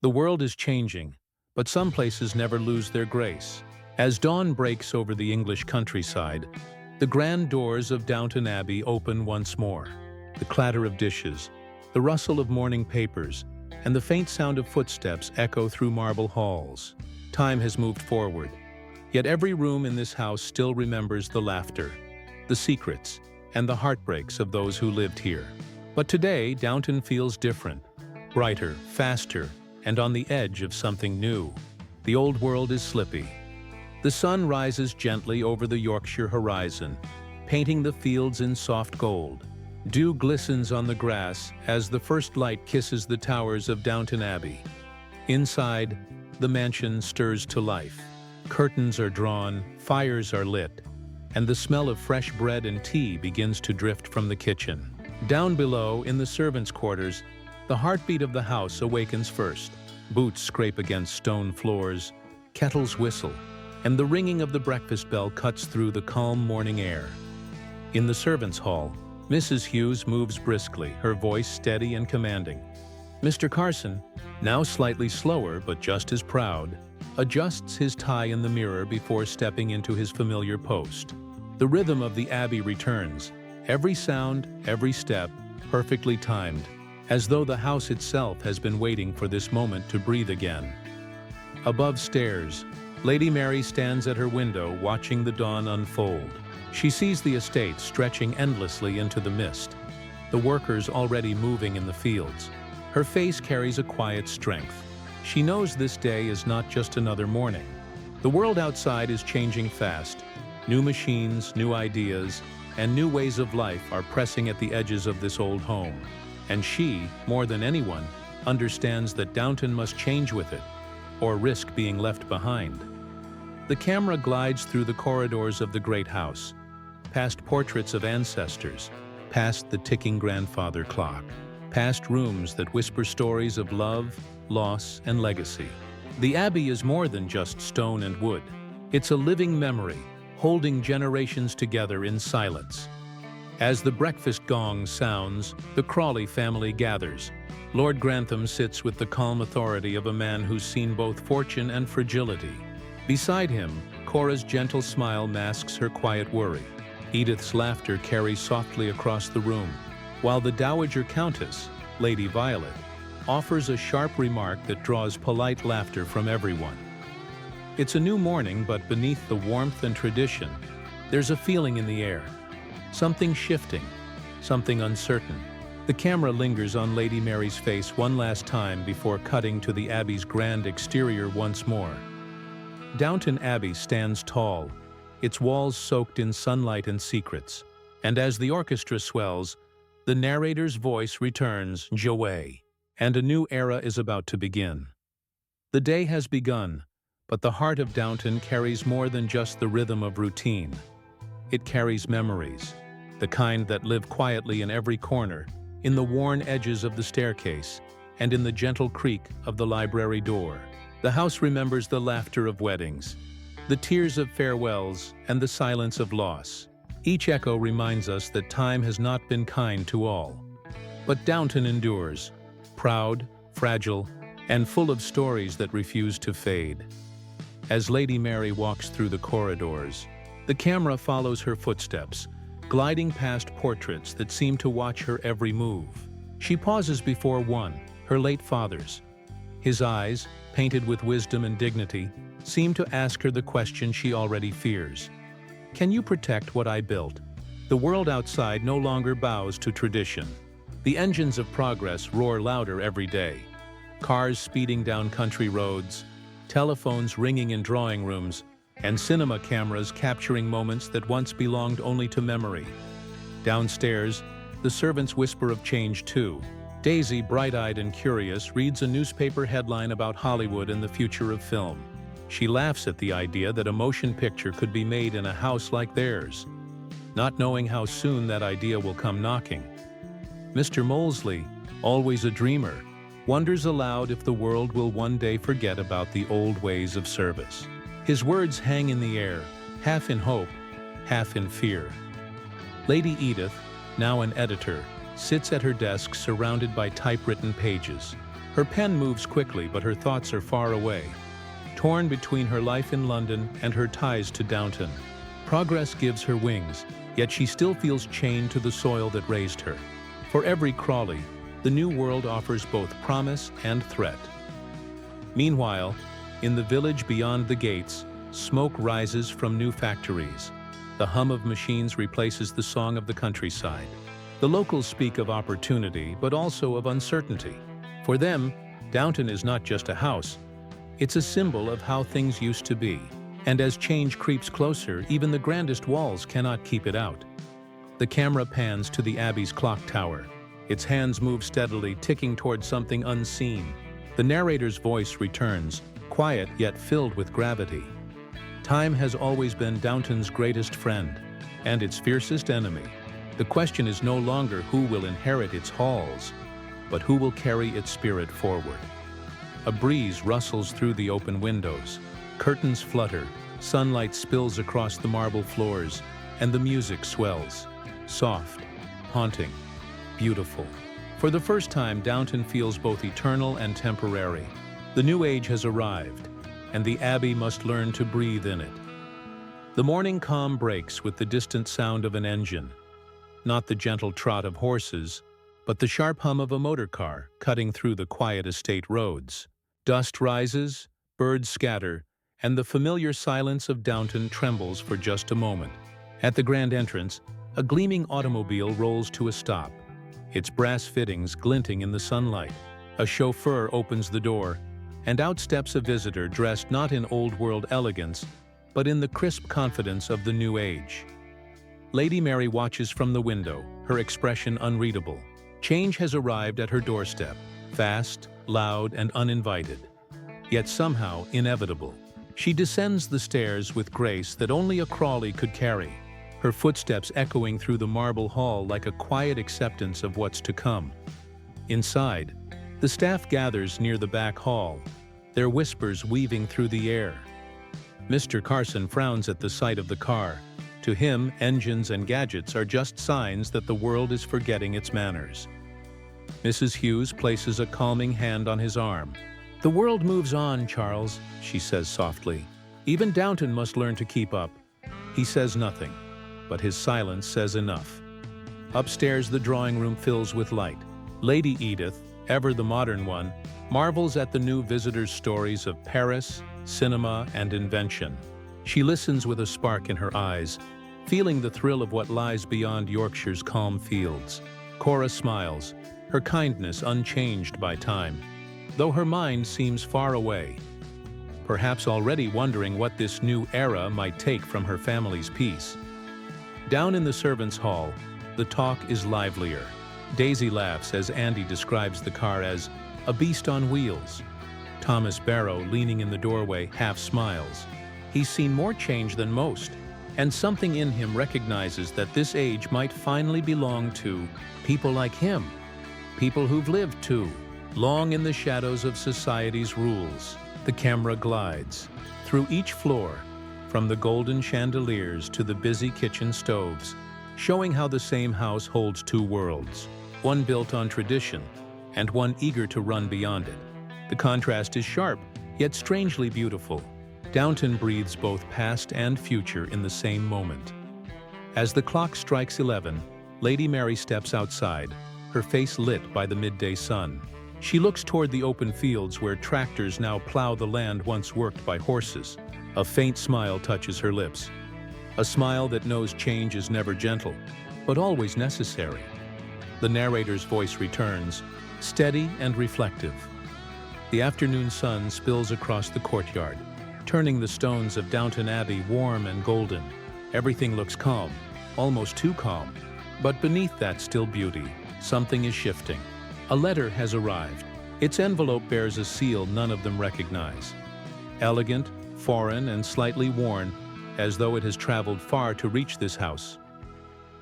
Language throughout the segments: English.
The world is changing, but some places never lose their grace. As dawn breaks over the English countryside, the grand doors of Downton Abbey open once more. The clatter of dishes, the rustle of morning papers, and the faint sound of footsteps echo through marble halls. Time has moved forward, yet every room in this house still remembers the laughter, the secrets, and the heartbreaks of those who lived here. But today, Downton feels different, brighter, faster, and on the edge of something new. The old world is slippy. The sun rises gently over the Yorkshire horizon, painting the fields in soft gold. Dew glistens on the grass as the first light kisses the towers of Downton Abbey. Inside, the mansion stirs to life. Curtains are drawn, fires are lit, and the smell of fresh bread and tea begins to drift from the kitchen. Down below, in the servants' quarters, the heartbeat of the house awakens first. Boots scrape against stone floors, kettles whistle, and the ringing of the breakfast bell cuts through the calm morning air. In the servants' hall, Mrs. Hughes moves briskly, her voice steady and commanding. Mr. Carson, now slightly slower but just as proud, adjusts his tie in the mirror before stepping into his familiar post. The rhythm of the Abbey returns, every sound, every step, perfectly timed, as though the house itself has been waiting for this moment to breathe again. Above stairs, Lady Mary stands at her window watching the dawn unfold. She sees the estate stretching endlessly into the mist, the workers already moving in the fields. Her face carries a quiet strength. She knows this day is not just another morning. The world outside is changing fast. New machines, new ideas, and new ways of life are pressing at the edges of this old home. And she, more than anyone, understands that Downton must change with it, or risk being left behind. The camera glides through the corridors of the great house, past portraits of ancestors, past the ticking grandfather clock, past rooms that whisper stories of love, loss, and legacy. The Abbey is more than just stone and wood. It's a living memory, holding generations together in silence. As the breakfast gong sounds, the Crawley family gathers. Lord Grantham sits with the calm authority of a man who's seen both fortune and fragility. Beside him, Cora's gentle smile masks her quiet worry. Edith's laughter carries softly across the room, while the Dowager Countess, Lady Violet, offers a sharp remark that draws polite laughter from everyone. It's a new morning, but beneath the warmth and tradition, there's a feeling in the air. Something shifting, something uncertain. The camera lingers on Lady Mary's face one last time before cutting to the Abbey's grand exterior once more. Downton Abbey stands tall, its walls soaked in sunlight and secrets, and as the orchestra swells, the narrator's voice returns, Joey, and a new era is about to begin. The day has begun, but the heart of Downton carries more than just the rhythm of routine. It carries memories, the kind that live quietly in every corner, in the worn edges of the staircase, and in the gentle creak of the library door. The house remembers the laughter of weddings, the tears of farewells, and the silence of loss. Each echo reminds us that time has not been kind to all. But Downton endures, proud, fragile, and full of stories that refuse to fade. As Lady Mary walks through the corridors, the camera follows her footsteps, gliding past portraits that seem to watch her every move. She pauses before one, her late father's. His eyes, painted with wisdom and dignity, seem to ask her the question she already fears. Can you protect what I built? The world outside no longer bows to tradition. The engines of progress roar louder every day. Cars speeding down country roads, telephones ringing in drawing rooms, and cinema cameras capturing moments that once belonged only to memory. Downstairs, the servants whisper of change too. Daisy, bright-eyed and curious, reads a newspaper headline about Hollywood and the future of film. She laughs at the idea that a motion picture could be made in a house like theirs, not knowing how soon that idea will come knocking. Mr. Molesley, always a dreamer, wonders aloud if the world will one day forget about the old ways of service. His words hang in the air, half in hope, half in fear. Lady Edith, now an editor, sits at her desk surrounded by typewritten pages. Her Her pen moves quickly, but her thoughts are far away, torn between her life in London and her ties to Downton. Progress gives her wings, yet she still feels chained to the soil that raised her. For every Crawley, the new world offers both promise and threat. Meanwhile, in the village beyond the gates, smoke rises from new factories. The hum of machines replaces the song of the countryside. The locals speak of opportunity, but also of uncertainty. For them, Downton is not just a house, it's a symbol of how things used to be. And as change creeps closer, even the grandest walls cannot keep it out. The camera pans to the Abbey's clock tower. Its hands move steadily, ticking toward something unseen. The narrator's voice returns, quiet yet filled with gravity. Time has always been Downton's greatest friend, and its fiercest enemy. The question is no longer who will inherit its halls, but who will carry its spirit forward. A breeze rustles through the open windows. Curtains flutter, sunlight spills across the marble floors, and the music swells. Soft, haunting, beautiful. For the first time, Downton feels both eternal and temporary. The new age has arrived, and the Abbey must learn to breathe in it. The morning calm breaks with the distant sound of an engine. Not the gentle trot of horses, but the sharp hum of a motor car cutting through the quiet estate roads. Dust rises, birds scatter, and the familiar silence of Downton trembles for just a moment. At the grand entrance, a gleaming automobile rolls to a stop, its brass fittings glinting in the sunlight. A chauffeur opens the door, and out steps a visitor dressed not in old-world elegance, but in the crisp confidence of the new age. Lady Mary watches from the window, her expression unreadable. Change has arrived at her doorstep, fast, loud, and uninvited, yet somehow inevitable. She descends the stairs with grace that only a Crawley could carry, her footsteps echoing through the marble hall like a quiet acceptance of what's to come. Inside, the staff gathers near the back hall, their whispers weaving through the air. Mr. Carson frowns at the sight of the car. To him, engines and gadgets are just signs that the world is forgetting its manners. Mrs. Hughes places a calming hand on his arm. "The world moves on, Charles," she says softly. "Even Downton must learn to keep up." He says nothing, but his silence says enough. Upstairs, the drawing room fills with light. Lady Edith, ever the modern one, marvels at the new visitors' stories of Paris, cinema, and invention. She listens with a spark in her eyes, feeling the thrill of what lies beyond Yorkshire's calm fields. Cora smiles, her kindness unchanged by time, though her mind seems far away, perhaps already wondering what this new era might take from her family's peace. Down in the servants' hall, the talk is livelier. Daisy laughs as Andy describes the car as a beast on wheels. Thomas Barrow, leaning in the doorway, half smiles. He's seen more change than most, and something in him recognizes that this age might finally belong to people like him, people who've lived too long in the shadows of society's rules. The camera glides through each floor, from the golden chandeliers to the busy kitchen stoves, showing how the same house holds two worlds, one built on tradition and one eager to run beyond it. The contrast is sharp, yet strangely beautiful. Downton breathes both past and future in the same moment. As the clock strikes 11, Lady Mary steps outside, her face lit by the midday sun. She looks toward the open fields where tractors now plow the land once worked by horses. A faint smile touches her lips, a smile that knows change is never gentle, but always necessary. The narrator's voice returns, steady and reflective. The afternoon sun spills across the courtyard, turning the stones of Downton Abbey warm and golden. Everything looks calm, almost too calm. But beneath that still beauty, something is shifting. A letter has arrived. Its envelope bears a seal none of them recognize. Elegant, foreign, and slightly worn, as though it has traveled far to reach this house.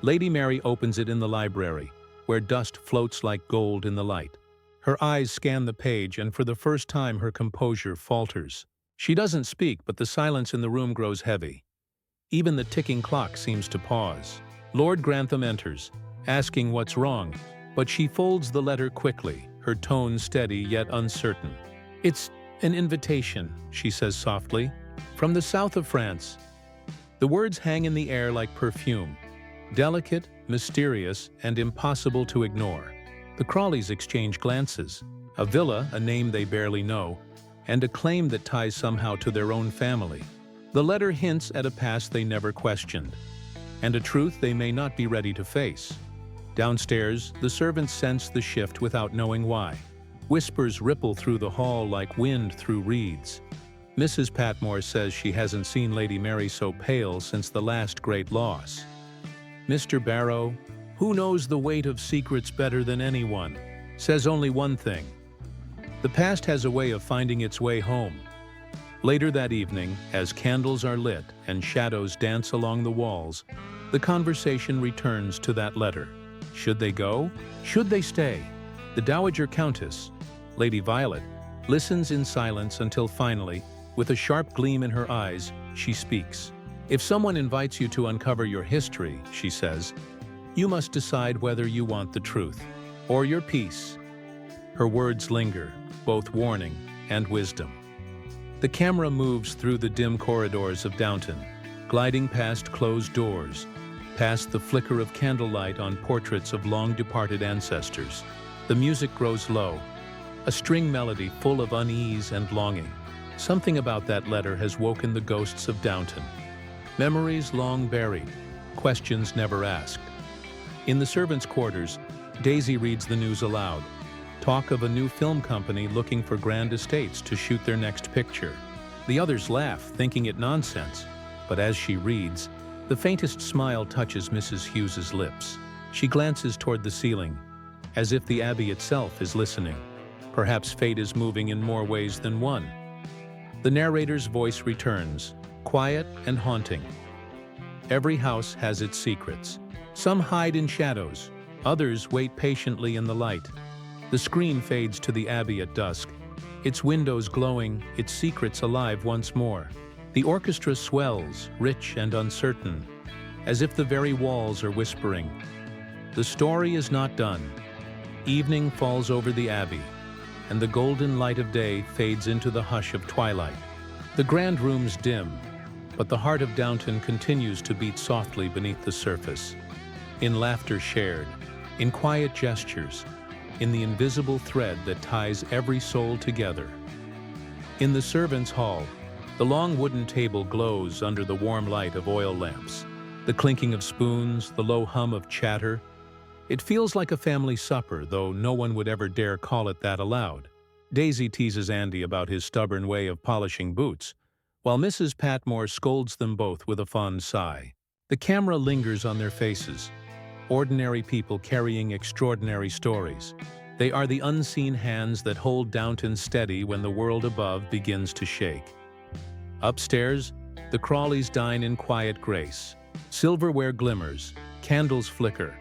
Lady Mary opens it in the library, where dust floats like gold in the light. Her eyes scan the page, and for the first time her composure falters. She doesn't speak, but the silence in the room grows heavy. Even the ticking clock seems to pause. Lord Grantham enters, asking what's wrong, but she folds the letter quickly, her tone steady yet uncertain. "It's an invitation," she says softly, "from the south of France." The words hang in the air like perfume, delicate, mysterious, and impossible to ignore. The Crawleys exchange glances. A villa, a name they barely know, and a claim that ties somehow to their own family. The letter hints at a past they never questioned, and a truth they may not be ready to face. Downstairs, the servants sense the shift without knowing why. Whispers ripple through the hall like wind through reeds. Mrs. Patmore says she hasn't seen Lady Mary so pale since the last great loss. Mr. Barrow, who knows the weight of secrets better than anyone, says only one thing: the past has a way of finding its way home. Later that evening, as candles are lit and shadows dance along the walls, the conversation returns to that letter. Should they go? Should they stay? The Dowager Countess, Lady Violet, listens in silence until finally, with a sharp gleam in her eyes, she speaks. "If someone invites you to uncover your history," she says, "you must decide whether you want the truth or your peace." Her words linger, both warning and wisdom. The camera moves through the dim corridors of Downton, gliding past closed doors, past the flicker of candlelight on portraits of long-departed ancestors. The music grows low, a string melody full of unease and longing. Something about that letter has woken the ghosts of Downton. Memories long buried, questions never asked. In the servants' quarters, Daisy reads the news aloud. Talk of a new film company looking for grand estates to shoot their next picture. The others laugh, thinking it nonsense, but as she reads, the faintest smile touches Mrs. Hughes's lips. She glances toward the ceiling, as if the Abbey itself is listening. Perhaps fate is moving in more ways than one. The narrator's voice returns, quiet and haunting. Every house has its secrets. Some hide in shadows, others wait patiently in the light. The screen fades to the Abbey at dusk, its windows glowing, its secrets alive once more. The orchestra swells, rich and uncertain, as if the very walls are whispering. The story is not done. Evening falls over the Abbey, and the golden light of day fades into the hush of twilight. The grand rooms dim, but the heart of Downton continues to beat softly beneath the surface. In laughter shared, in quiet gestures, in the invisible thread that ties every soul together. In the servants' hall, the long wooden table glows under the warm light of oil lamps. The clinking of spoons, the low hum of chatter. It feels like a family supper, though no one would ever dare call it that aloud. Daisy teases Andy about his stubborn way of polishing boots, while Mrs. Patmore scolds them both with a fond sigh. The camera lingers on their faces. Ordinary people carrying extraordinary stories. They are the unseen hands that hold Downton steady when the world above begins to shake. Upstairs, the Crawleys dine in quiet grace. Silverware glimmers, candles flicker,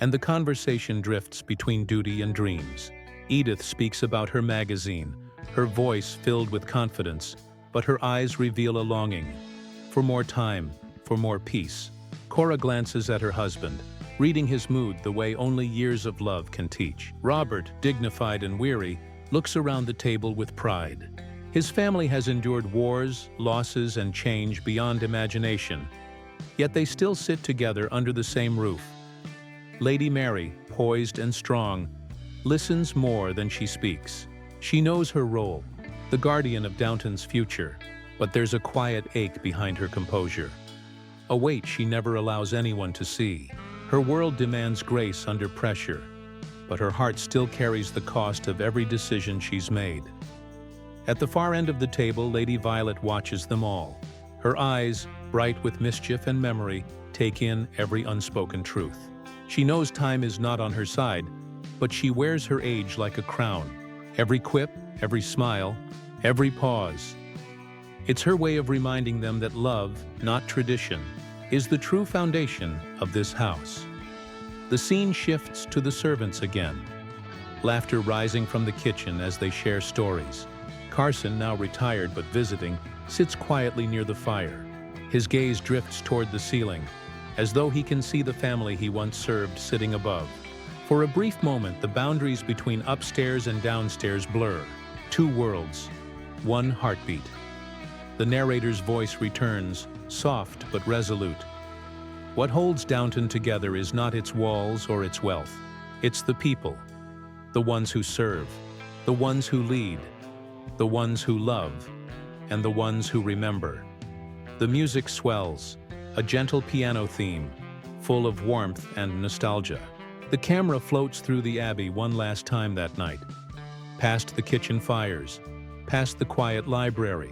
and the conversation drifts between duty and dreams. Edith speaks about her magazine, her voice filled with confidence, but her eyes reveal a longing. For more time, for more peace. Cora glances at her husband, reading his mood the way only years of love can teach. Robert, dignified and weary, looks around the table with pride. His family has endured wars, losses, and change beyond imagination, yet they still sit together under the same roof. Lady Mary, poised and strong, listens more than she speaks. She knows her role, the guardian of Downton's future, but there's a quiet ache behind her composure. A weight she never allows anyone to see. Her world demands grace under pressure, but her heart still carries the cost of every decision she's made. At the far end of the table, Lady Violet watches them all. Her eyes, bright with mischief and memory, take in every unspoken truth. She knows time is not on her side, but she wears her age like a crown. Every quip, every smile, every pause. It's her way of reminding them that love, not tradition, is the true foundation of this house. The scene shifts to the servants again, laughter rising from the kitchen as they share stories. Carson, now retired but visiting, sits quietly near the fire. His gaze drifts toward the ceiling, as though he can see the family he once served sitting above. For a brief moment, the boundaries between upstairs and downstairs blur. Two worlds, one heartbeat. The narrator's voice returns, soft but resolute. What holds Downton together is not its walls or its wealth. It's the people. The ones who serve, the ones who lead, the ones who love, and the ones who remember. The music swells, a gentle piano theme, full of warmth and nostalgia. The camera floats through the Abbey one last time that night, past the kitchen fires, past the quiet library,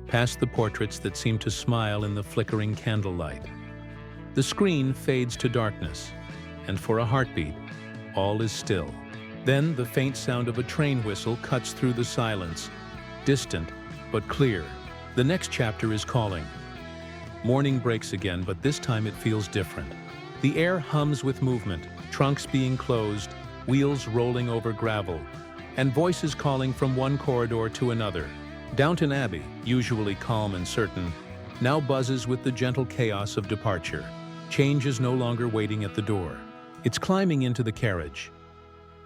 past the portraits that seem to smile in the flickering candlelight. The screen fades to darkness, and for a heartbeat, all is still. Then the faint sound of a train whistle cuts through the silence, distant but clear. The next chapter is calling. Morning breaks again, but this time it feels different. The air hums with movement, trunks being closed, wheels rolling over gravel, and voices calling from one corridor to another. Downton Abbey, usually calm and certain, now buzzes with the gentle chaos of departure. Change is no longer waiting at the door. It's climbing into the carriage.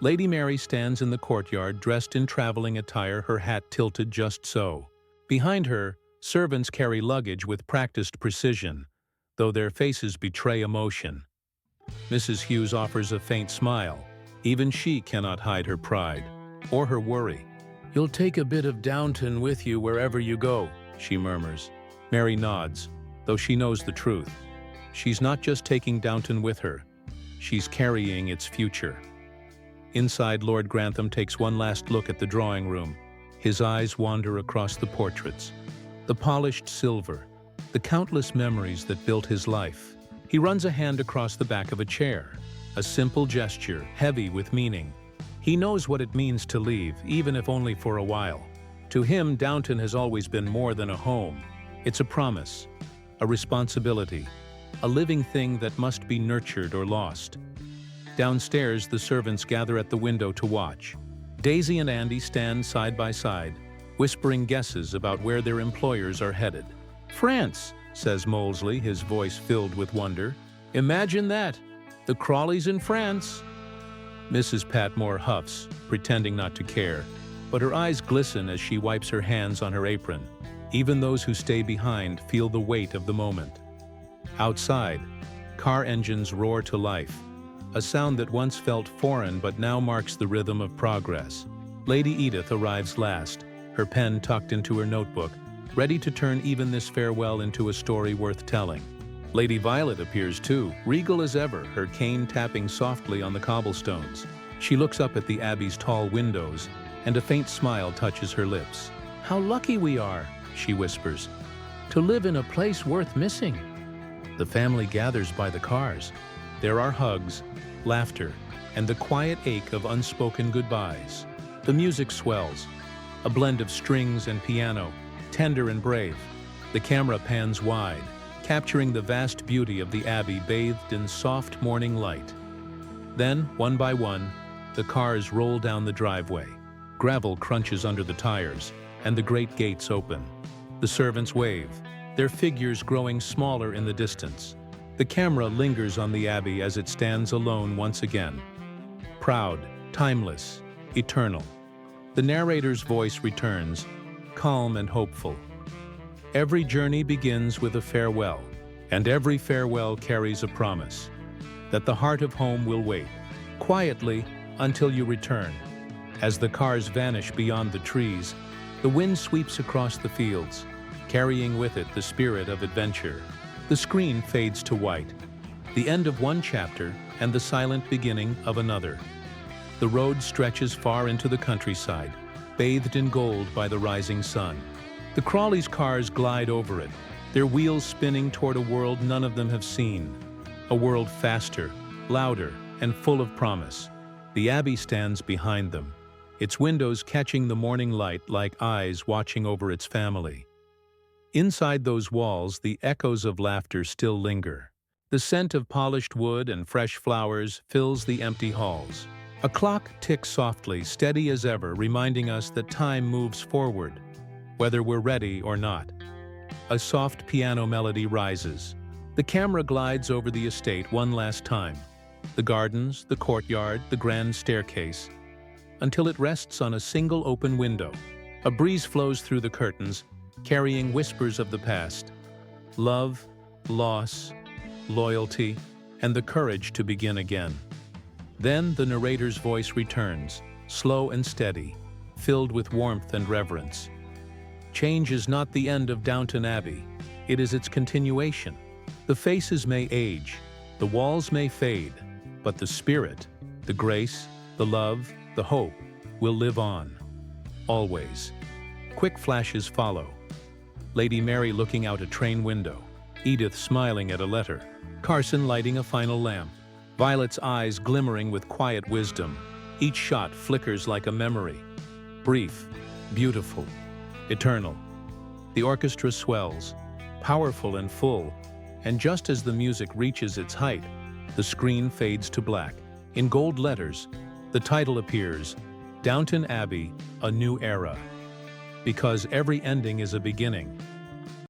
Lady Mary stands in the courtyard dressed in traveling attire, her hat tilted just so. Behind her, servants carry luggage with practiced precision, though their faces betray emotion. Mrs. Hughes offers a faint smile. Even she cannot hide her pride, or her worry. "You'll take a bit of Downton with you wherever you go," she murmurs. Mary nods, though she knows the truth. She's not just taking Downton with her, she's carrying its future. Inside, Lord Grantham takes one last look at the drawing room. His eyes wander across the portraits, the polished silver, the countless memories that built his life. He runs a hand across the back of a chair, a simple gesture, heavy with meaning. He knows what it means to leave, even if only for a while. To him, Downton has always been more than a home. It's a promise, a responsibility, a living thing that must be nurtured or lost. Downstairs, the servants gather at the window to watch. Daisy and Andy stand side by side, whispering guesses about where their employers are headed. "France," says Molesley, his voice filled with wonder. "Imagine that! The Crawleys in France!" Mrs. Patmore huffs, pretending not to care, but her eyes glisten as she wipes her hands on her apron. Even those who stay behind feel the weight of the moment. Outside, car engines roar to life, a sound that once felt foreign but now marks the rhythm of progress. Lady Edith arrives last, her pen tucked into her notebook, ready to turn even this farewell into a story worth telling. Lady Violet appears too, regal as ever, her cane tapping softly on the cobblestones. She looks up at the Abbey's tall windows, and a faint smile touches her lips. "How lucky we are," she whispers, "to live in a place worth missing." The family gathers by the cars. There are hugs, laughter, and the quiet ache of unspoken goodbyes. The music swells, a blend of strings and piano, tender and brave. The camera pans wide, capturing the vast beauty of the Abbey bathed in soft morning light. Then, one by one, the cars roll down the driveway. Gravel crunches under the tires, and the great gates open. The servants wave, their figures growing smaller in the distance. The camera lingers on the Abbey as it stands alone once again. Proud, timeless, eternal. The narrator's voice returns, calm and hopeful. Every journey begins with a farewell, and every farewell carries a promise that the heart of home will wait, quietly, until you return. As the cars vanish beyond the trees, the wind sweeps across the fields, carrying with it the spirit of adventure. The screen fades to white, the end of one chapter and the silent beginning of another. The road stretches far into the countryside, bathed in gold by the rising sun. The Crawleys' cars glide over it, their wheels spinning toward a world none of them have seen. A world faster, louder, and full of promise. The Abbey stands behind them, its windows catching the morning light like eyes watching over its family. Inside those walls, the echoes of laughter still linger. The scent of polished wood and fresh flowers fills the empty halls. A clock ticks softly, steady as ever, reminding us that time moves forward, whether we're ready or not. A soft piano melody rises. The camera glides over the estate one last time. The gardens, the courtyard, the grand staircase, until it rests on a single open window. A breeze flows through the curtains, carrying whispers of the past. Love, loss, loyalty, and the courage to begin again. Then the narrator's voice returns, slow and steady, filled with warmth and reverence. Change is not the end of Downton Abbey, it is its continuation. The faces may age, the walls may fade, but the spirit, the grace, the love, the hope will live on. Always. Quick flashes follow. Lady Mary looking out a train window, Edith smiling at a letter, Carson lighting a final lamp, Violet's eyes glimmering with quiet wisdom. Each shot flickers like a memory. Brief, beautiful, eternal. The orchestra swells, powerful and full, and just as the music reaches its height, the screen fades to black. In gold letters, the title appears, Downton Abbey, A New Era. Because every ending is a beginning,